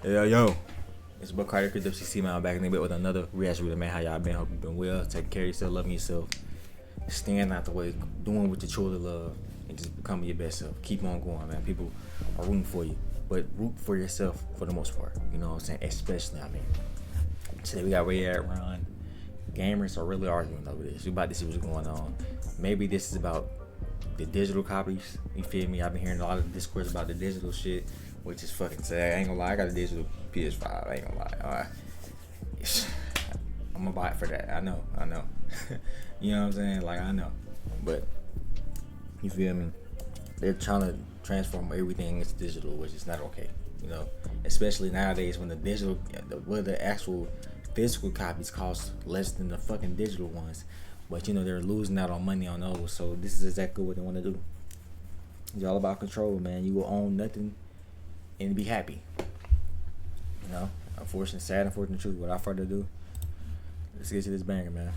Yo. It's Buck Carter, WCC, man. I'm back in the bit with another reaction video, man. How y'all been? Hope you been well. Taking care of yourself, loving yourself, staying out the way, doing what you truly love, and just becoming your best self. Keep on going, man. People are rooting for you, but root for yourself for the most part. You know what I'm saying? Especially, today we got Ray at Ron. Gamers are really arguing over this. We about to see what's going on. Maybe this is about the digital copies. You feel me? I've been hearing a lot of discourse about the digital shit, which is fucking sad. I ain't gonna lie, I got a digital PS5. I ain't gonna lie. Alright. I'm gonna buy it for that. I know. You know what I'm saying? Like, I know. But, you feel me? They're trying to transform everything into digital, which is not okay. You know? Especially nowadays when the actual physical copies cost less than the fucking digital ones. But, you know, they're losing out on money on those. So, this is exactly what they want to do. It's all about control, man. You will own nothing and be happy. You know, unfortunate, sad, unfortunate truth. Without further ado, let's get to this banger, man.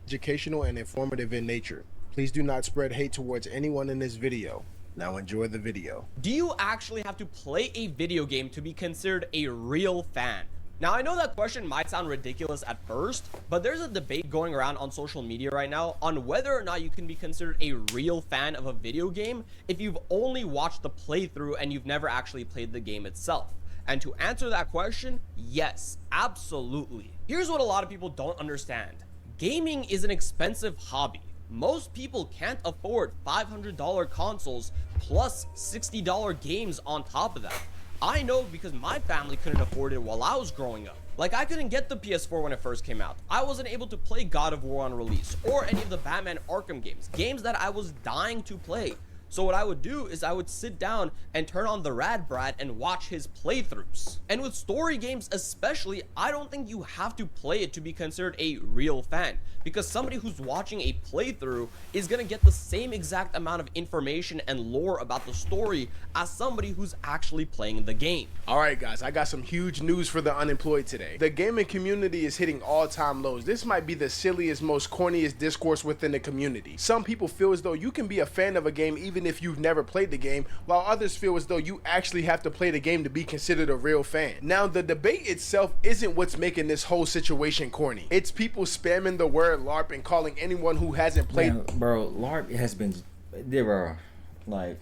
Educational and informative in nature. Please do not spread hate towards anyone in this video. Now enjoy the video. Do you actually have to play a video game to be considered a real fan? Now, I know that question might sound ridiculous at first, but there's a debate going around on social media right now on whether or not you can be considered a real fan of a video game if you've only watched the playthrough and you've never actually played the game itself. And to answer that question, yes, absolutely. Here's what a lot of people don't understand. Gaming is an expensive hobby. Most people can't afford $500 consoles plus $60 games on top of that. I know because my family couldn't afford it while I was growing up. Like, I couldn't get the PS4 when it first came out. I wasn't able to play God of War on release or any of the Batman Arkham games that I was dying to play. So what I would do is I would sit down and turn on the Rad Brad and watch his playthroughs. And with story games especially, I don't think you have to play it to be considered a real fan, because somebody who's watching a playthrough is gonna get the same exact amount of information and lore about the story as somebody who's actually playing the game. Alright guys, I got some huge news for the unemployed today. The gaming community is hitting all-time lows. This might be the silliest, most corniest discourse within the community. Some people feel as though you can be a fan of a game even if you've never played the game, while others feel as though you actually have to play the game to be considered a real fan. Now, the debate itself isn't what's making this whole situation corny. It's people spamming the word LARP and calling anyone who hasn't played. Man, bro, LARP has been there, bro. Like,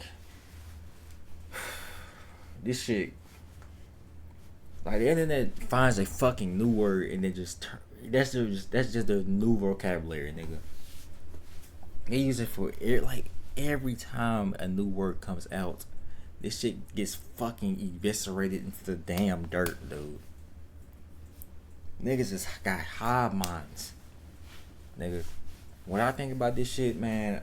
this shit. Like, the internet finds a fucking new word and they just that's just the new vocabulary, nigga. They use it for every time a new word comes out, this shit gets fucking eviscerated into the damn dirt, dude. Niggas just got hive minds, nigga. When I think about this shit, man,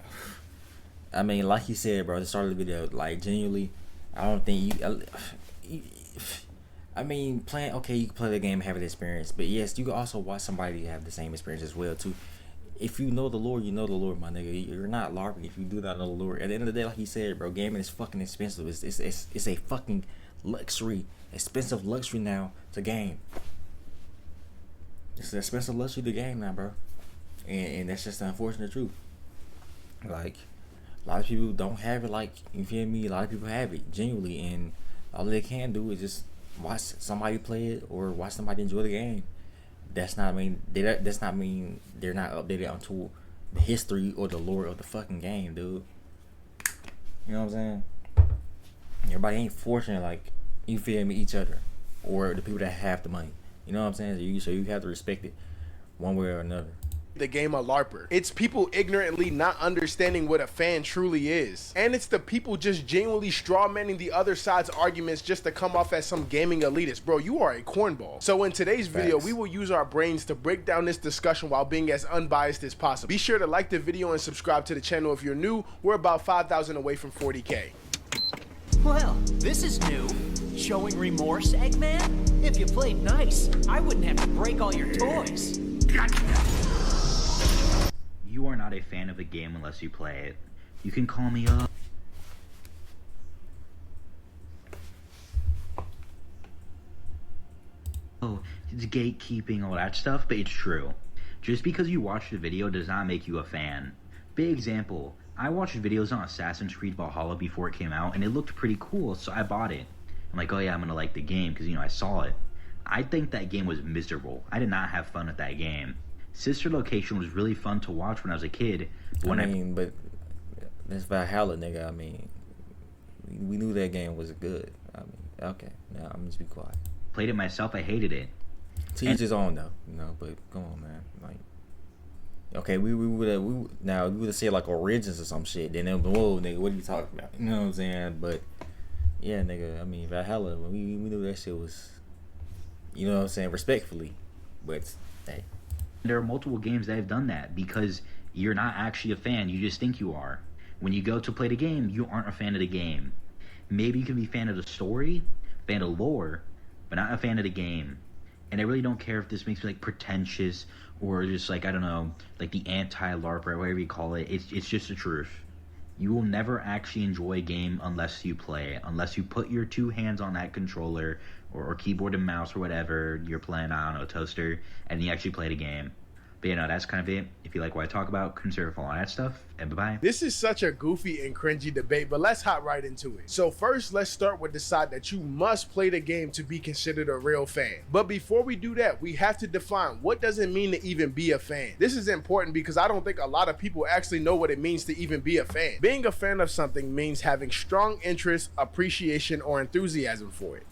I mean, like you said, bro, at the start of the video, like, genuinely, I don't think I mean, okay, you can play the game and have an experience, but yes, you can also watch somebody have the same experience as well, too. If you know the lore, you know the lore, my nigga. You're not LARPing if you do not know the lore. At the end of the day, like he said, bro, gaming is fucking expensive. It's a fucking luxury, expensive luxury now to game. It's an expensive luxury to game now, bro. And that's just the unfortunate truth. Like, a lot of people don't have it. Like, you feel me? A lot of people have it genuinely, and all they can do is just watch somebody play it or watch somebody enjoy the game. That's not mean they're not updated onto the history or the lore of the fucking game, dude. You know what I'm saying? Everybody ain't fortunate, like, you feel me, each other or the people that have the money. You know what I'm saying? So you have to respect it one way or another. The game a LARPer. It's people ignorantly not understanding what a fan truly is. And it's the people just genuinely strawmanning the other side's arguments just to come off as some gaming elitist. Bro, you are a cornball. So in today's video, we will use our brains to break down this discussion while being as unbiased as possible. Be sure to like the video and subscribe to the channel if you're new. We're about 5,000 away from 40K. Well, this is new. Showing remorse, Eggman? If you played nice, I wouldn't have to break all your toys. You are not a fan of a game unless you play it. You can call me up. Oh, it's gatekeeping, all that stuff, but it's true. Just because you watch the video does not make you a fan. Big example, I watched videos on Assassin's Creed Valhalla before it came out, and it looked pretty cool, so I bought it. I'm like, oh yeah, I'm gonna like the game, because, you know, I saw it. I think that game was miserable. I did not have fun with that game. Sister Location was really fun to watch when I was a kid. But but that's Valhalla, nigga. I mean, we knew that game was good. I mean, okay, now I'm just be quiet. Played it myself, I hated it. To each his own, though. You know, but come on, man. Like, okay, we would have said like Origins or some shit. Then they'll be, whoa, nigga, what are you talking about? You know what I'm saying? But yeah, nigga. I mean, Valhalla. We knew that shit was, you know what I'm saying, respectfully. But hey, there are multiple games that have done that because you're not actually a fan. You just think you are. When you go to play the game, you aren't a fan of the game. Maybe you can be a fan of the story, fan of lore, but not a fan of the game. And I really don't care if this makes me like pretentious or just like, I don't know, like the anti-LARP or whatever you call it. It's just the truth. You will never actually enjoy a game unless you play it, unless you put your two hands on that controller or keyboard and mouse or whatever you're playing, I don't know, toaster, and you actually play the game. But, you know, that's kind of it. If you like what I talk about, consider following that stuff, and bye-bye. This is such a goofy and cringy debate, but let's hop right into it. So first, let's start with the side that you must play the game to be considered a real fan. But before we do that, we have to define what does it mean to even be a fan. This is important because I don't think a lot of people actually know what it means to even be a fan. Being a fan of something means having strong interest, appreciation, or enthusiasm for it.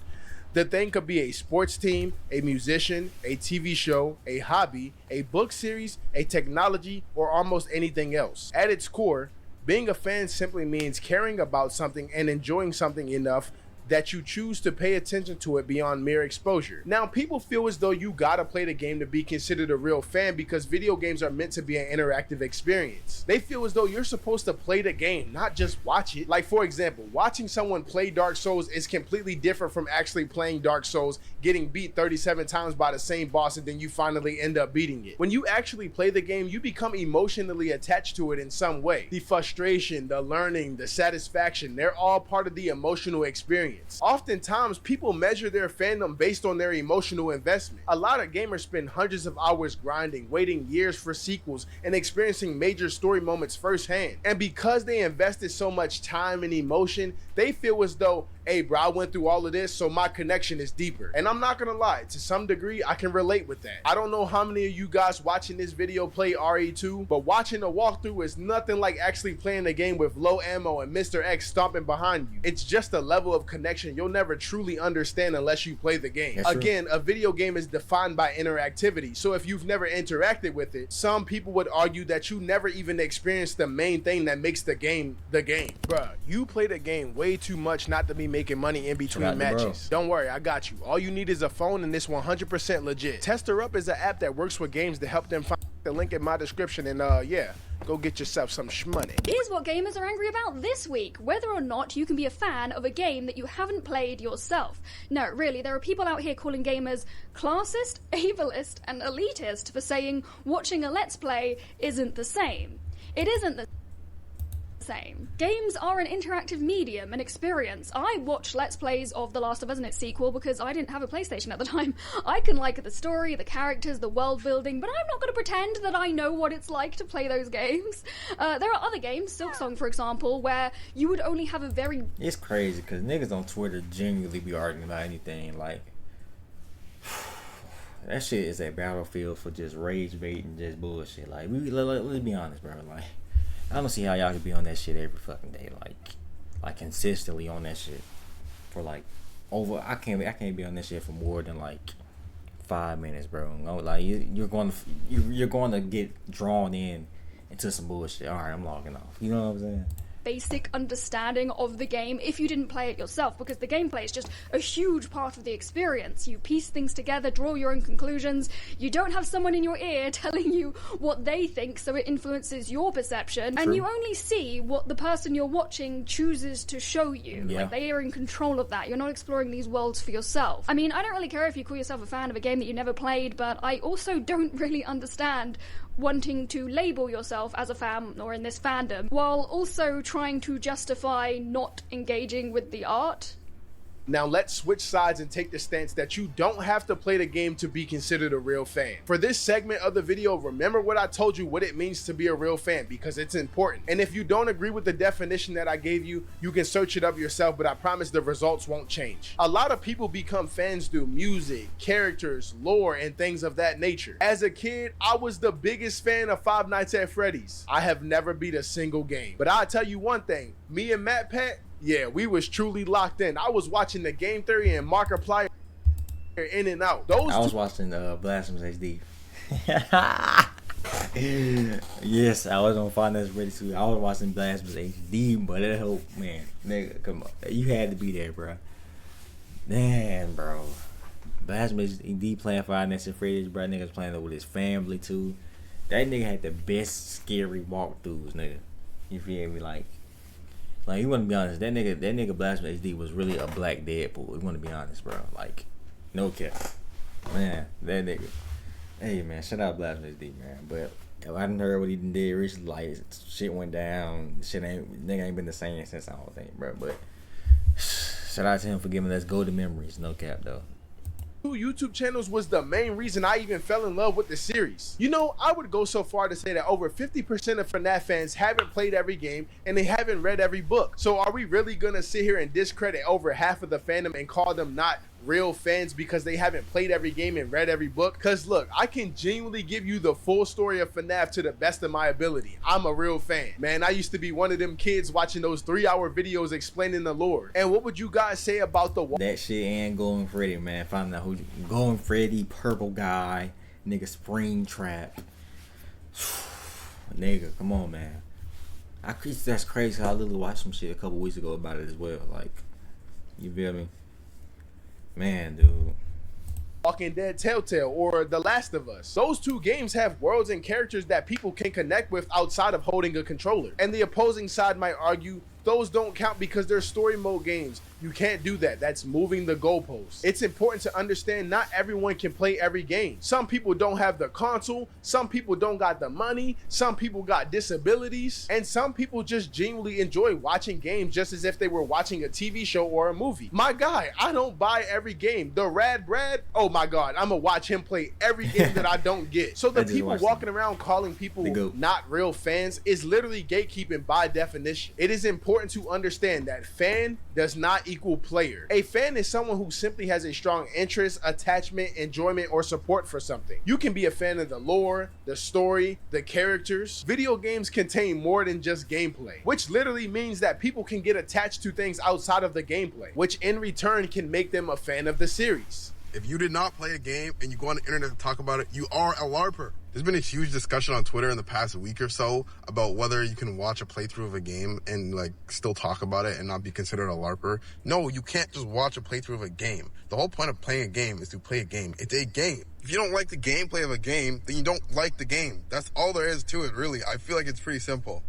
The thing could be a sports team, a musician, a TV show, a hobby, a book series, a technology, or almost anything else. At its core, being a fan simply means caring about something and enjoying something enough that you choose to pay attention to it beyond mere exposure. Now, people feel as though you gotta play the game to be considered a real fan because video games are meant to be an interactive experience. They feel as though you're supposed to play the game, not just watch it. Like, for example, watching someone play Dark Souls is completely different from actually playing Dark Souls, getting beat 37 times by the same boss, and then you finally end up beating it. When you actually play the game, you become emotionally attached to it in some way. The frustration, the learning, the satisfaction, they're all part of the emotional experience. Oftentimes, people measure their fandom based on their emotional investment. A lot of gamers spend hundreds of hours grinding, waiting years for sequels, and experiencing major story moments firsthand. And because they invested so much time and emotion, they feel as though, hey bro, I went through all of this, so my connection is deeper. And I'm not gonna lie, to some degree, I can relate with that. I don't know how many of you guys watching this video play RE2, but watching a walkthrough is nothing like actually playing the game with low ammo and Mr. X stomping behind you. It's just a level of connection you'll never truly understand unless you play the game. Again, a video game is defined by interactivity, so if you've never interacted with it, some people would argue that you never even experienced the main thing that makes the game the game. Bruh, you play the game way too much not to be making money in between matches. Don't worry, I got you. All you need is a phone and it's 100% legit. Tester Up is an app that works with games to help them find the link in my description, and yeah, go get yourself some shmoney. Here's what gamers are angry about this week: whether or not you can be a fan of a game that you haven't played yourself. No, really, there are people out here calling gamers classist, ableist, and elitist for saying watching a Let's Play isn't the same. It isn't the same. Games are an interactive medium, an experience. I watched Let's Plays of The Last of Us and its sequel because I didn't have a PlayStation at the time. I can like the story, the characters, the world building, but I'm not going to pretend that I know what it's like to play those games. There are other games, Silksong for example, where you would only have a very... It's crazy because niggas on Twitter genuinely be arguing about anything. Like, that shit is a battlefield for just rage bait and just bullshit. Like, let's be honest, bro. Like, I don't see how y'all can be on that shit every fucking day, like consistently on that shit for like over. I can't be on that shit for more than like 5 minutes, bro. No, like you're going to get drawn into some bullshit. All right, I'm logging off. You know what I'm saying? Basic understanding of the game if you didn't play it yourself, because the gameplay is just a huge part of the experience. You piece things together, draw your own conclusions. You don't have someone in your ear telling you what they think, so it influences your perception. True. And you only see what the person you're watching chooses to show you. Yeah. Like, they are in control of that. You're not exploring these worlds for yourself. I mean, I don't really care if you call yourself a fan of a game that you never played, but I also don't really understand wanting to label yourself as a fan or in this fandom while also trying to justify not engaging with the art. Now let's switch sides and take the stance that you don't have to play the game to be considered a real fan. For this segment of the video, remember what I told you what it means to be a real fan, because it's important. And if you don't agree with the definition that I gave you, you can search it up yourself, but I promise the results won't change. A lot of people become fans through music, characters, lore, and things of that nature. As a kid, I was the biggest fan of Five Nights at Freddy's. I have never beat a single game. But I'll tell you one thing, me and Matt Pat, yeah, we was truly locked in. I was watching the Game Theory and Markiplier in and out. I was watching Blasphemous HD. Yes, I was on Five Nights at Freddy's too. I was watching Blasphemous HD, but that whole man, nigga, come on, you had to be there, bro. Damn, bro. Blasphemous HD playing Five Nights at Freddy's, bro. Niggas playing it with his family too. That nigga had the best scary walkthroughs, nigga. You feel me? Like you want to be honest, that nigga Blasphemous HD was really a black Deadpool. You want to be honest, bro. Like, no cap, man. That nigga. Hey man, shout out Blasphemous HD, man. But I done heard what he did recently. Like, shit went down. Nigga ain't been the same since, I don't think, bro. But shout out to him for giving us golden memories. No cap though. YouTube channels was the main reason I even fell in love with the series. You know, I would go so far to say that over 50% of FNAF fans haven't played every game and they haven't read every book. So are we really gonna sit here and discredit over half of the fandom and call them not real fans because they haven't played every game and read every book? Because look, I can genuinely give you the full story of FNAF to the best of my ability. I'm a real fan. Man, I used to be one of them kids watching those 3-hour videos explaining the lore. And what would you guys say about that shit and Golden Freddy, man? Find out who Golden Freddy, Purple Guy, nigga Springtrap. Nigga, come on, man. That's crazy how I literally watched some shit a couple weeks ago about it as well. Like, you feel me? Man, dude. Walking Dead Telltale or The Last of Us. Those two games have worlds and characters that people can connect with outside of holding a controller. And the opposing side might argue those don't count because they're story mode games. You can't do that. That's moving the goalposts. It's important to understand not everyone can play every game. Some people don't have the console, some people don't got the money, some people got disabilities, and some people just genuinely enjoy watching games just as if they were watching a TV show or a movie. My guy, I don't buy every game. The Rad Brad, oh my god, I'm gonna watch him play every game that I don't get. So the people walking around calling people not real fans is literally gatekeeping by definition. It is important to understand that fan does not equal player. A fan is someone who simply has a strong interest, attachment, enjoyment, or support for something. You can be a fan of the lore, the story, the characters. Video games contain more than just gameplay, which literally means that people can get attached to things outside of the gameplay, which in return can make them a fan of the series. If you did not play a game and you go on the internet to talk about it, you are a LARPer. There's been a huge discussion on Twitter in the past week or so about whether you can watch a playthrough of a game and like still talk about it and not be considered a LARPer. No, you can't just watch a playthrough of a game. The whole point of playing a game is to play a game. It's a game. If you don't like the gameplay of a game, then you don't like the game. That's all there is to it, really. I feel like it's pretty simple.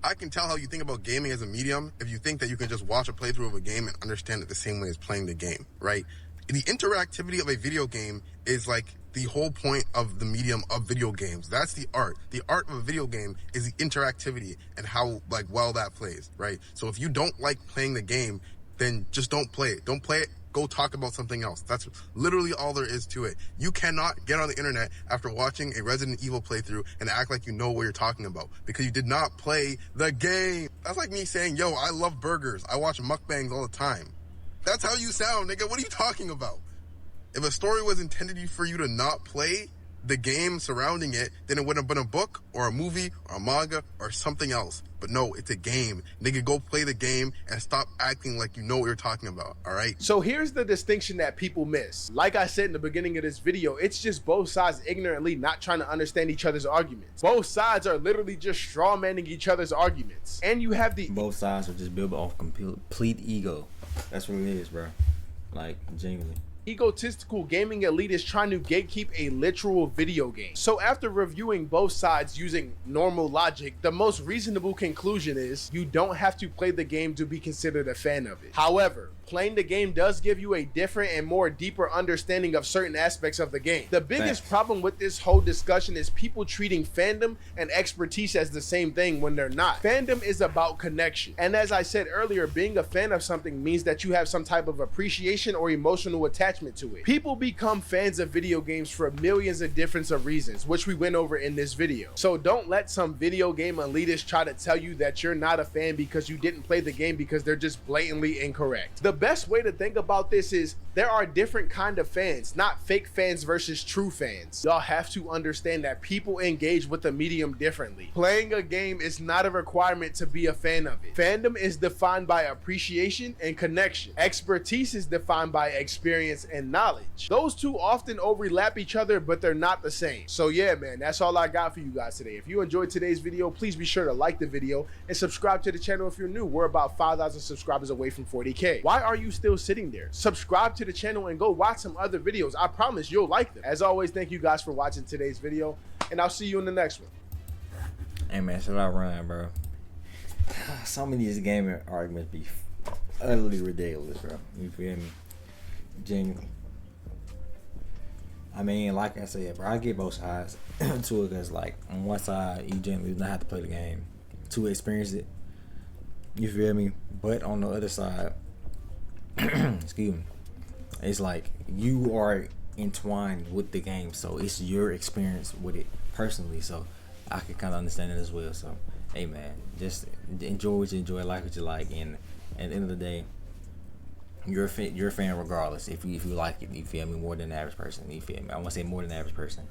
I can tell how you think about gaming as a medium if you think that you can just watch a playthrough of a game and understand it the same way as playing the game, right? The interactivity of a video game is like the whole point of the medium of video games. That's the art. The art of a video game is the interactivity and how like well that plays, right? So if you don't like playing the game, then just don't play it. Don't play it. Go talk about something else. That's literally all there is to it. You cannot get on the internet after watching a Resident Evil playthrough and act like you know what you're talking about because you did not play the game. That's like me saying, yo, I love burgers. I watch mukbangs all the time. That's how you sound, nigga. What are you talking about? If a story was intended for you to not play the game surrounding it, then it would have been a book or a movie or a manga or something else. But no, it's a game. Nigga, go play the game and stop acting like you know what you're talking about, all right? So here's the distinction that people miss. Like I said in the beginning of this video, it's just both sides ignorantly not trying to understand each other's arguments. Both sides are literally just straw-manning each other's arguments. And you have both sides are just built off complete ego. That's what it is, bro. Like, genuinely. Egotistical gaming elite is trying to gatekeep a literal video game. So after reviewing both sides using normal logic, the most reasonable conclusion is you don't have to play the game to be considered a fan of it. However, playing the game does give you a different and more deeper understanding of certain aspects of the game. The biggest problem with this whole discussion is people treating fandom and expertise as the same thing when they're not. Fandom is about connection. And as I said earlier, being a fan of something means that you have some type of appreciation or emotional attachment to it. People become fans of video games for millions of different reasons, which we went over in this video. So don't let some video game elitists try to tell you that you're not a fan because you didn't play the game, because they're just blatantly incorrect. The best way to think about this is there are different kind of fans, not fake fans versus true fans. Y'all have to understand that people engage with the medium differently. Playing a game is not a requirement to be a fan of it. Fandom is defined by appreciation and connection. Expertise is defined by experience and knowledge. Those two often overlap each other, but they're not the same. So yeah, man, that's all I got for you guys today. If you enjoyed today's video, please be sure to like the video and subscribe to the channel if you're new. We're about 5,000 subscribers away from 40K. Why are you still sitting there? Subscribe to the channel and go watch some other videos. I promise you'll like them. As always, thank you guys for watching today's video, and I'll see you in the next one. Hey man, should I run, bro? Some of these gaming arguments be utterly ridiculous, bro. You feel me? Genuinely. I mean, like I said, bro, I get both sides to it, because like on one side you generally do not have to play the game to experience it. You feel me? But on the other side, excuse me, it's like you are entwined with the game, so it's your experience with it personally. So I can kind of understand it as well. So hey man, just enjoy what you enjoy, like what you like, and at the end of the day, you're a fan regardless. If you like it, you feel me, more than the average person. You feel me? I want to say more than the average person,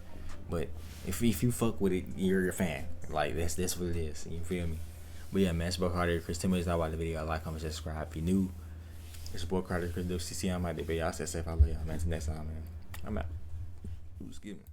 but if you fuck with it, you're a fan. Like that's what it is. You feel me? But yeah, man, it's your boy Carter, Chris. Tell me not about the video. Like, comment, subscribe. If you new, it's your boy Carter, Chris. CC, I'm out there, but y'all stay safe. I love y'all, man. Until next time, man. I'm out. Excuse me.